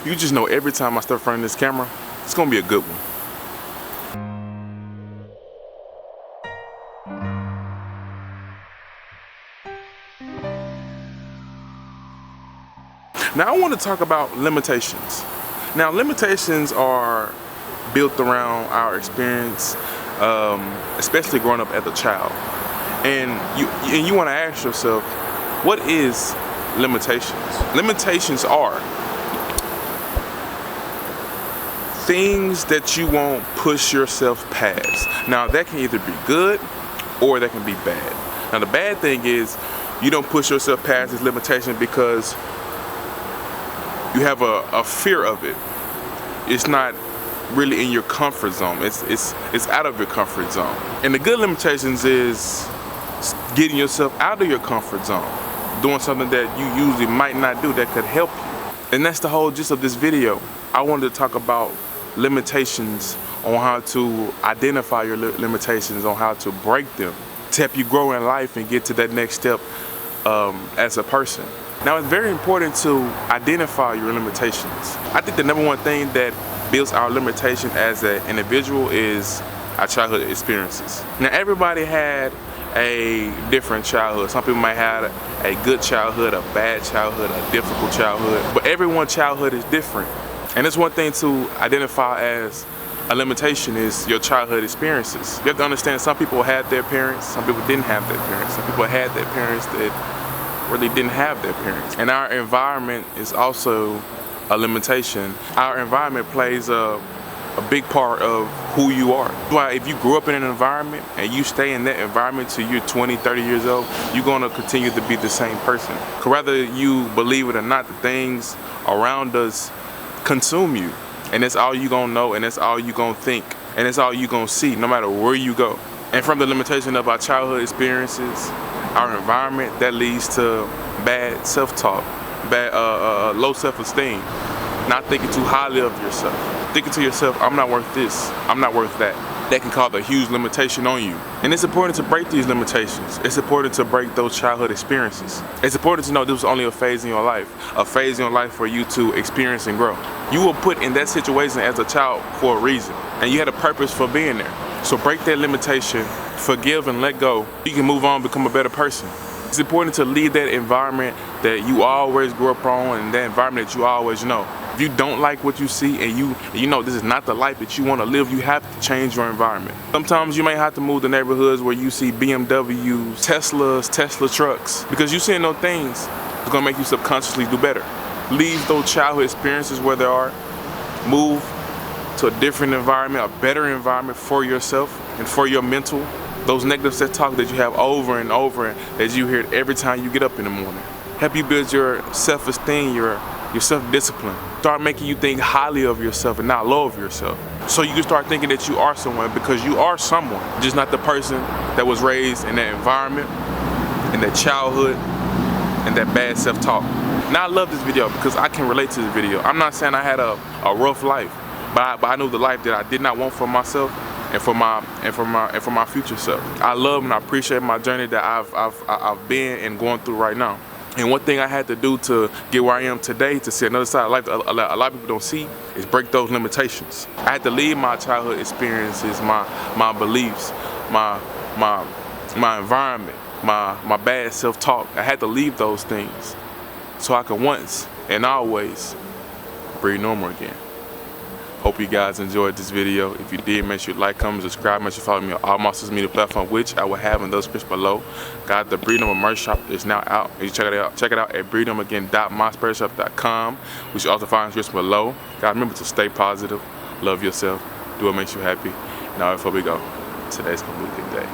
You just know every time I step in front of this camera, it's gonna be a good one. Now I want to talk about limitations. Now limitations are built around our experience, especially growing up as a child. And you want to ask yourself, what is limitations? Limitations are things that you won't push yourself past. Now that can either be good or that can be bad. Now the bad thing is you don't push yourself past this limitation because you have a fear of it. It's not really in your comfort zone. It's out of your comfort zone. And the good limitations is getting yourself out of your comfort zone, doing something that you usually might not do that could help you. And that's the whole gist of this video. I wanted to talk about limitations, on how to identify your limitations, on how to break them, to help you grow in life and get to that next step as a person. Now it's very important to identify your limitations. I think the number one thing that builds our limitation as an individual is our childhood experiences. Now everybody had a different childhood. Some people might have a good childhood, a bad childhood, a difficult childhood, but everyone's childhood is different. And it's one thing to identify as a limitation is your childhood experiences. You have to understand some people had their parents, some people didn't have their parents, some people had their parents that really didn't have their parents. And our environment is also a limitation. Our environment plays a big part of who you are. That's why if you grew up in an environment and you stay in that environment till you're 20, 30 years old, you're gonna continue to be the same person. Whether you believe it or not, the things around us consume you. And that's all you gonna know, and that's all you gonna think, and that's all you gonna see, no matter where you go. And from the limitation of our childhood experiences, our environment, that leads to bad self-talk, bad low self-esteem, not thinking too highly of yourself, thinking to yourself, I'm not worth this, I'm not worth that. That can cause a huge limitation on you. And it's important to break these limitations. It's important to break those childhood experiences. It's important to know this was only a phase in your life, a phase in your life for you to experience and grow. You were put in that situation as a child for a reason, and you had a purpose for being there. So break that limitation, forgive and let go. You can move on, become a better person. It's important to leave that environment that you always grew up on and that environment that you always know. If you don't like what you see and you know this is not the life that you want to live, you have to change your environment. Sometimes you may have to move to neighborhoods where you see BMWs, Teslas, Tesla trucks, because you seeing those things that's gonna make you subconsciously do better. Leave those childhood experiences where they are, move to a different environment, a better environment for yourself and for your mental. Those negative self-talk that you have over and over that you hear every time you get up in the morning. Help you build your self-esteem, your self-discipline. Start making you think highly of yourself and not low of yourself. So you can start thinking that you are someone, because you are someone, just not the person that was raised in that environment, in that childhood, and that bad self-talk. Now I love this video because I can relate to this video. I'm not saying I had a rough life, but I knew the life that I did not want for myself and for my future self. I love and I appreciate my journey that I've been and going through right now. And one thing I had to do to get where I am today, to see another side of life that a lot of people don't see, is break those limitations. I had to leave my childhood experiences, my beliefs, my environment, my bad self-talk. I had to leave those things so I could once and always breathe normal again. Hope you guys enjoyed this video. If you did, make sure you like, comment, subscribe. Make sure you follow me on all my social media platforms, which I will have in those description below. Got the Breathe Normal merch shop is now out. You check it out. Check it out at breathenormalagain.myspiritualshop.com. We should also find the description below. Guys, remember to stay positive, love yourself, do what makes you happy. Now before we go, today's gonna be a good day.